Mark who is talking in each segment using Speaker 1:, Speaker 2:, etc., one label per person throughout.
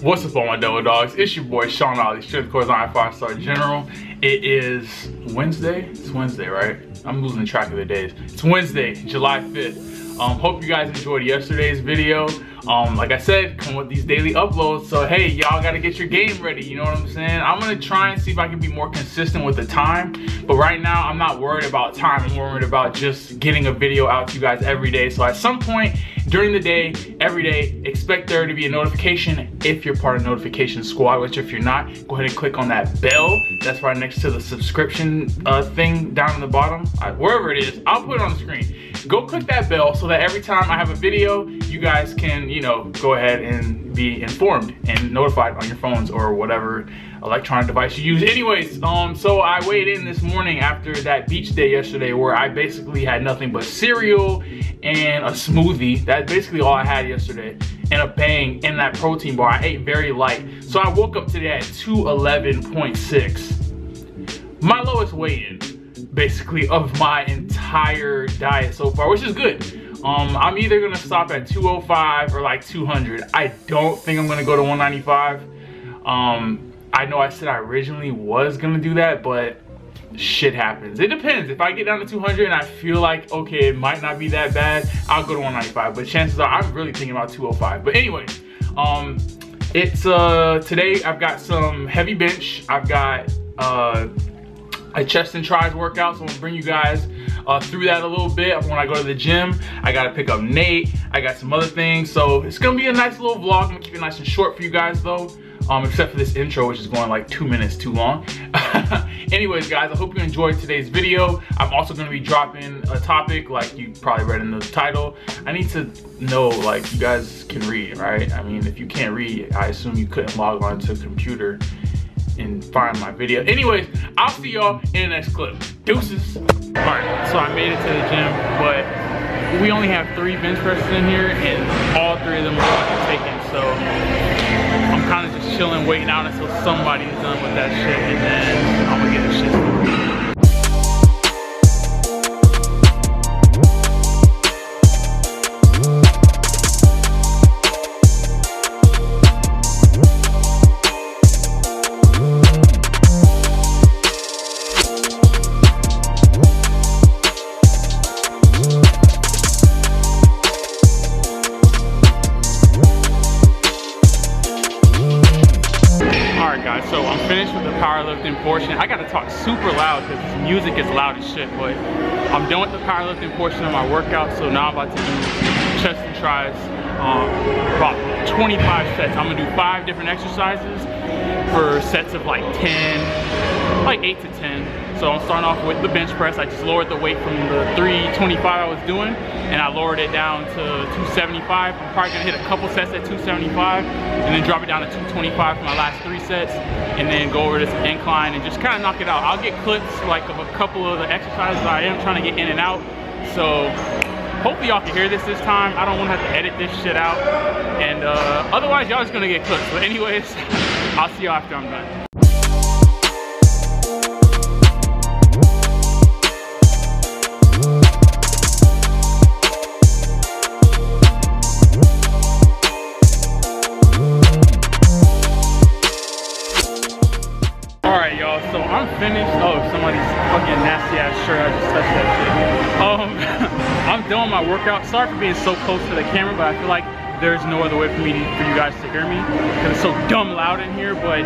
Speaker 1: What's up, all my double dogs? It's your boy Sean Ollie, Strength Corps 5-star general. It is Wednesday. It's Wednesday, right? I'm losing track of the days. It's Wednesday, July 5th. Hope you guys enjoyed yesterday's video. Like I said, come with these daily uploads. So hey, y'all gotta get your game ready. You know what I'm saying? I'm gonna try and see if I can be more consistent with the time. But right now, I'm not worried about time. I'm worried about just getting a video out to you guys every day. So at some point during the day, every day, expect there to be a notification if you're part of notification squad, which if you're not, go ahead and click on that bell. That's right next to the subscription thing down in the bottom. Wherever it is, I'll put it on the screen. Go click that bell so that every time I have a video, you guys can, you know, go ahead and be informed and notified on your phones or whatever electronic device you use. Anyways, so I weighed in this morning after that beach day yesterday where I basically had nothing but cereal and a smoothie. That's basically all I had yesterday, and a bang in that protein bar. I ate very light. So I woke up today at 211.6. My lowest weigh-in basically of my entire diet so far, which is good. I'm either gonna stop at 205 or like 200. I don't think I'm gonna go to 195. I know I said I originally was gonna do that, but shit happens. It depends. If I get down to 200 and I feel like, okay, it might not be that bad, I'll go to 195. But chances are, I'm really thinking about 205. But anyways, it's today I've got some heavy bench. I've got a chest and tries workout, so I'm gonna bring you guys through that a little bit. When I go to the gym, I gotta pick up Nate. I got some other things, so it's gonna be a nice little vlog. I'm gonna keep it nice and short for you guys though. Except for this intro, which is going like 2 minutes too long. Anyways, guys, I hope you enjoyed today's video. I'm also going to be dropping a topic, like you probably read in the title. I need to know, like, you guys can read, right? I mean, if you can't read, I assume you couldn't log on to a computer and find my video. Anyways, I'll see y'all in the next clip. Deuces. Alright, so I made it to the gym, but we only have 3 bench presses in here, and all 3 of them are fucking taken, so I'm kind of just chilling, waiting out until somebody's done with that shit, and then I'm gonna get this shit started. So I'm finished with the powerlifting portion. I gotta talk super loud because music is loud as shit, but I'm done with the powerlifting portion of my workout. So now I'm about to do chest and tries, about 25 sets. I'm gonna do 5 different exercises for sets of like 10, like 8 to 10. So I'm starting off with the bench press. I just lowered the weight from the 325 I was doing, and I lowered it down to 275. I'm probably gonna hit a couple sets at 275, and then drop it down to 225 for my last 3 sets, and then go over this incline and just kind of knock it out. I'll get clips like of a couple of the exercises I am trying to get in and out. So hopefully y'all can hear this time. I don't want to have to edit this shit out, and otherwise y'all just gonna get clips. But anyways, I'll see y'all after I'm done. So I'm finished. Oh, somebody's fucking nasty ass shirt. I just touched that shit. I'm done with my workout. Sorry for being so close to the camera, but I feel like there's no other way for you guys to hear me because it's so dumb loud in here. But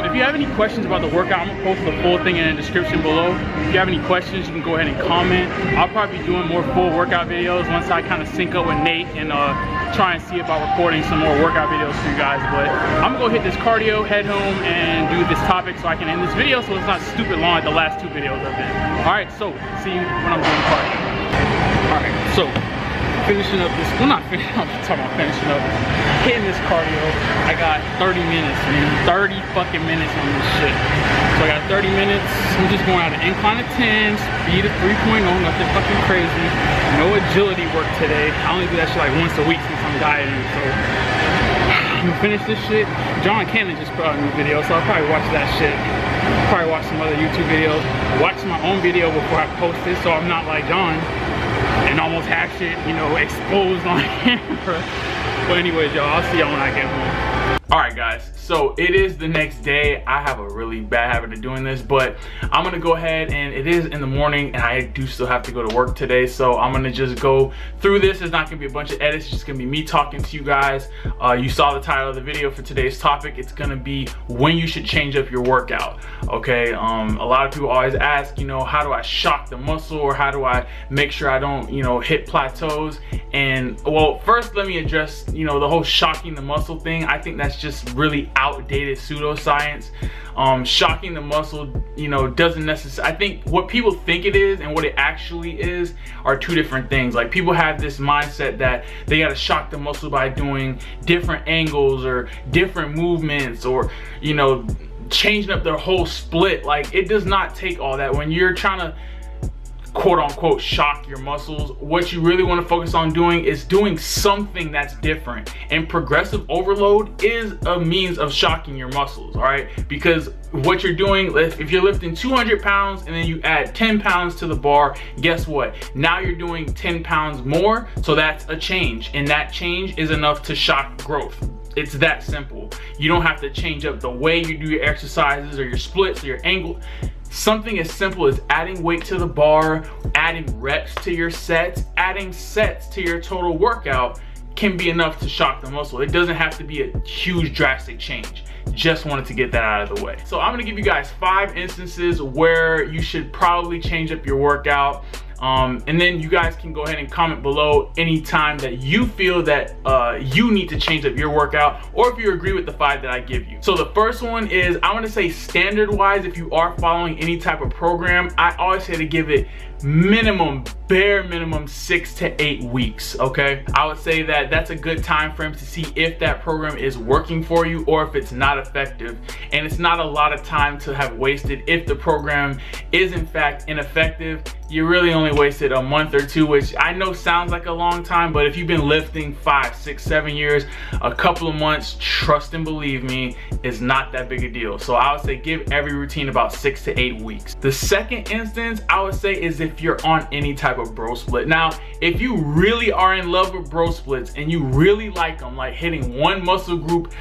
Speaker 1: if you have any questions about the workout, I'm gonna post the full thing in the description below. If you have any questions, you can go ahead and comment. I'll probably be doing more full workout videos once I kind of sync up with Nate and try and see about recording some more workout videos for you guys. But I'm gonna go hit this cardio, head home, and do this topic so I can end this video so it's not stupid long like the last 2 videos I've been. Alright, so see you when I'm doing cardio. Alright, so finishing up this, well, not finishing, I'm talking about finishing up, hitting this cardio. I got 30 minutes, man, 30 fucking minutes on this shit. So I got 30 minutes, I'm just going out of incline of 10, speed of 3.0, nothing fucking crazy. No agility work today. I only do that shit like once a week since I'm dieting, so I'm gonna finish this shit. John Cannon just put out a new video, so I'll probably watch that shit. Probably watch some other YouTube videos, watch my own video before I post it, so I'm not like John and almost have shit, you know, exposed on camera. But anyways, y'all, I'll see y'all when I get home. All right, guys, so it is the next day. I have a really bad habit of doing this, but I'm gonna go ahead, and it is in the morning and I do still have to go to work today, so I'm gonna just go through this. It's not gonna be a bunch of edits, it's just gonna be me talking to you guys. You saw the title of the video for today's topic. It's gonna be when you should change up your workout. Okay, a lot of people always ask, you know, how do I shock the muscle, or how do I make sure I don't, you know, hit plateaus? And well, first let me address, you know, the whole shocking the muscle thing. I think that's just really outdated pseudoscience. Shocking the muscle, you know, doesn't necessarily, I think what people think it is and what it actually is are two different things. Like, people have this mindset that they got to shock the muscle by doing different angles or different movements, or, you know, changing up their whole split. Like, it does not take all that. When you're trying to quote unquote shock your muscles, what you really want to focus on doing is doing something that's different, and progressive overload is a means of shocking your muscles. All right, because what you're doing, if you're lifting 200 pounds and then you add 10 pounds to the bar, guess what? Now you're doing 10 pounds more, so that's a change, and that change is enough to shock growth. It's that simple. You don't have to change up the way you do your exercises or your splits or your angle. Something as simple as adding weight to the bar, adding reps to your sets, adding sets to your total workout can be enough to shock the muscle. It doesn't have to be a huge drastic change. Just wanted to get that out of the way. So I'm gonna give you guys 5 instances where you should probably change up your workout. And then you guys can go ahead and comment below anytime that you feel that you need to change up your workout, or if you agree with the 5 that I give you. So the first one is, I want to say standard wise, if you are following any type of program, I always say to give it minimum, bare minimum 6 to 8 weeks. Okay, I would say that that's a good time frame to see if that program is working for you or if it's not effective. And it's not a lot of time to have wasted. If the program is in fact ineffective, you really only wasted a month or 2, which I know sounds like a long time, but if you've been lifting 5, 6, 7 years, a couple of months, trust and believe me, is not that big a deal. So I would say give every routine about 6 to 8 weeks. The second instance I would say is if you're on any type of bro split. Now, if you really are in love with bro splits and you really like them, like hitting one muscle group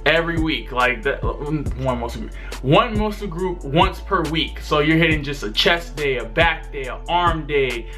Speaker 1: every week, like that, one muscle group once per week, so you're hitting just a chest day, a back day, an arm day,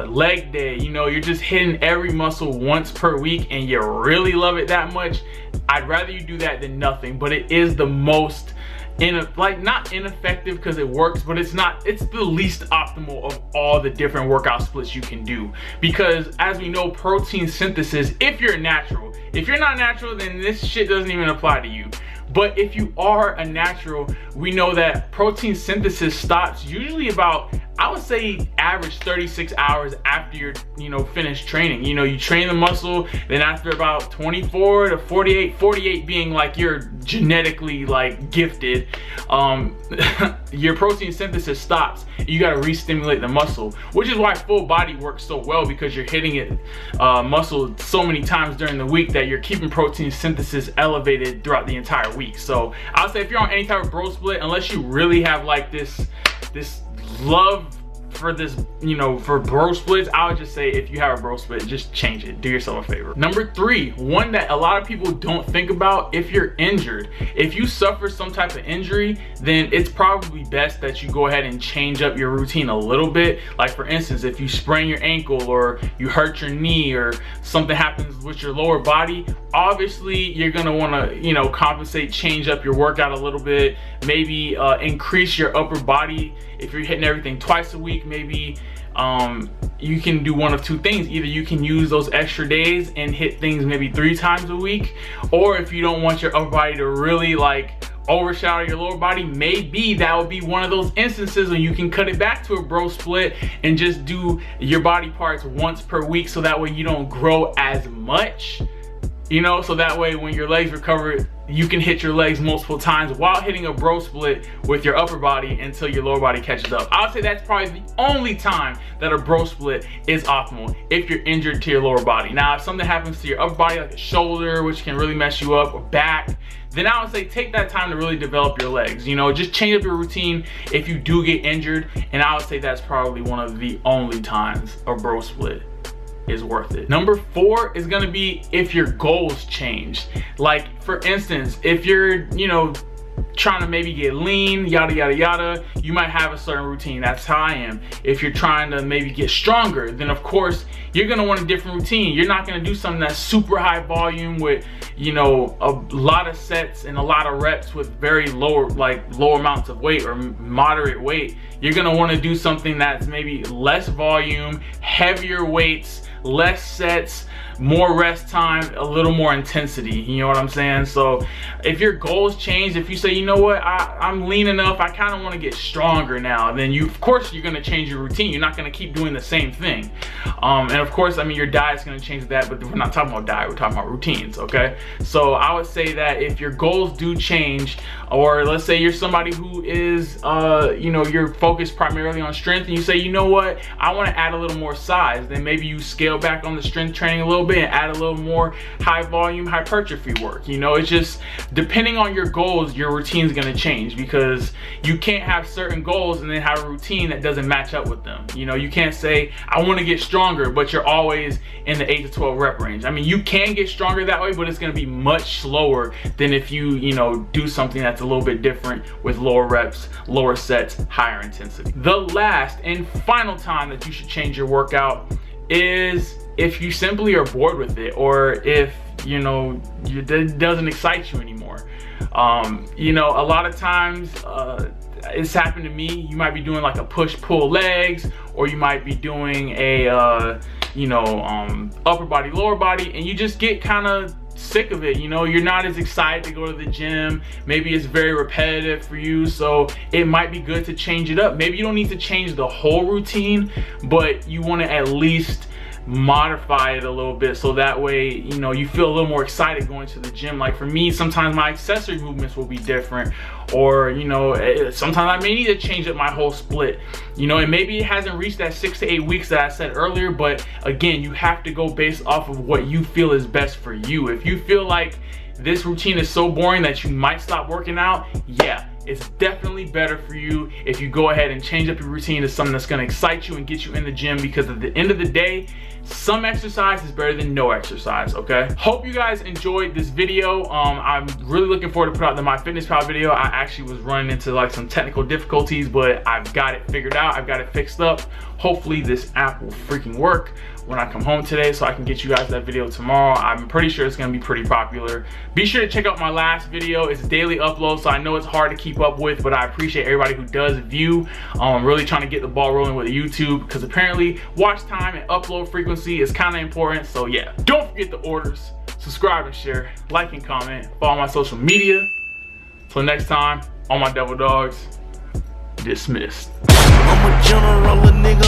Speaker 1: leg day, you know, you're just hitting every muscle once per week and you really love it that much, I'd rather you do that than nothing. But it is the most not ineffective because it works, but it's the least optimal of all the different workout splits you can do. Because as we know, protein synthesis, if you're natural, if you're not natural, then this shit doesn't even apply to you. But if you are a natural, we know that protein synthesis stops usually about, I would say, average 36 hours after you're, you know, finished training. You know, you train the muscle, then after about 24 to 48 being like you're genetically like gifted, your protein synthesis stops. You got to re-stimulate the muscle, which is why full body works so well, because you're hitting it muscle so many times during the week that you're keeping protein synthesis elevated throughout the entire week. So I would say if you're on any type of bro split, unless you really have like this love for this, you know, for bro splits, I would just say if you have a bro split, just change it. Do yourself a favor. Number 3, one that a lot of people don't think about: if you're injured. If you suffer some type of injury, then it's probably best that you go ahead and change up your routine a little bit. Like, for instance, if you sprain your ankle or you hurt your knee or something happens with your lower body, obviously you're gonna wanna, you know, compensate, change up your workout a little bit, maybe increase your upper body. If you're hitting everything twice a week, maybe you can do one of 2 things. Either you can use those extra days and hit things maybe 3 times a week, or if you don't want your upper body to really like overshadow your lower body, maybe that would be one of those instances when you can cut it back to a bro split and just do your body parts once per week, so that way you don't grow as much, you know, so that way when your legs recover, you can hit your legs multiple times while hitting a bro split with your upper body until your lower body catches up. I would say that's probably the only time that a bro split is optimal, if you're injured to your lower body. Now, if something happens to your upper body, like a shoulder, which can really mess you up, or back, then I would say take that time to really develop your legs. You know, just change up your routine if you do get injured, and I would say that's probably one of the only times a bro split is worth it. Number 4 is gonna be if your goals change. Like for instance, if you're, you know, trying to maybe get lean, yada yada yada, you might have a certain routine. That's how I am. If you're trying to maybe get stronger, then of course you're gonna want a different routine. You're not gonna do something that's super high volume with, you know, a lot of sets and a lot of reps with very low amounts of weight or moderate weight. You're gonna want to do something that's maybe less volume, heavier weights, less sets, more rest time, a little more intensity. You know what I'm saying? So if your goals change, if you say, you know what, I'm lean enough, I kind of want to get stronger now, then of course you're going to change your routine. You're not going to keep doing the same thing. And of course, I mean, your diet's going to change that, but we're not talking about diet, we're talking about routines, okay? So I would say that if your goals do change, or let's say you're somebody who is, you know, you're focused primarily on strength, and you say, you know what, I want to add a little more size, then maybe you scale back on the strength training a little bit and add a little more high volume hypertrophy work. You know, it's just depending on your goals, your routine is going to change, because you can't have certain goals and then have a routine that doesn't match up with them. You know, you can't say I want to get stronger, but you're always in the 8 to 12 rep range. I mean, you can get stronger that way, but it's going to be much slower than if you know, do something that's a little bit different with lower reps, lower sets, higher intensity. The last and final time that you should change your workout is if you simply are bored with it, or if, you know, it doesn't excite you anymore. You know, a lot of times it's happened to me. You might be doing like a push-pull legs, or you might be doing a you know, upper body, lower body, and you just get kind of sick of it. You know, you're not as excited to go to the gym. Maybe it's very repetitive for you, so it might be good to change it up. Maybe you don't need to change the whole routine, but you want to at least modify it a little bit, so that way, you know, you feel a little more excited going to the gym. Like for me, sometimes my accessory movements will be different, or, you know, sometimes I may need to change up my whole split, you know, and maybe it hasn't reached that 6 to 8 weeks that I said earlier, but again, you have to go based off of what you feel is best for you. If you feel like this routine is so boring that you might stop working out, yeah, it's definitely better for you if you go ahead and change up your routine to something that's going to excite you and get you in the gym, because at the end of the day, some exercise is better than no exercise, okay? Hope you guys enjoyed this video. I'm really looking forward to put out the MyFitnessPal video. I actually was running into like some technical difficulties, but I've got it figured out. I've got it fixed up. Hopefully this app will freaking work when I come home today, so I can get you guys that video tomorrow. I'm pretty sure it's gonna be pretty popular. Be sure to check out my last video. It's daily upload, so I know it's hard to keep up with, but I appreciate everybody who does view. I'm really trying to get the ball rolling with YouTube, because apparently watch time and upload frequency is kind of important. So yeah, don't forget the orders. Subscribe and share, like and comment, follow my social media. Till next time, all my devil dogs, dismissed.
Speaker 2: I'm a general, a nigga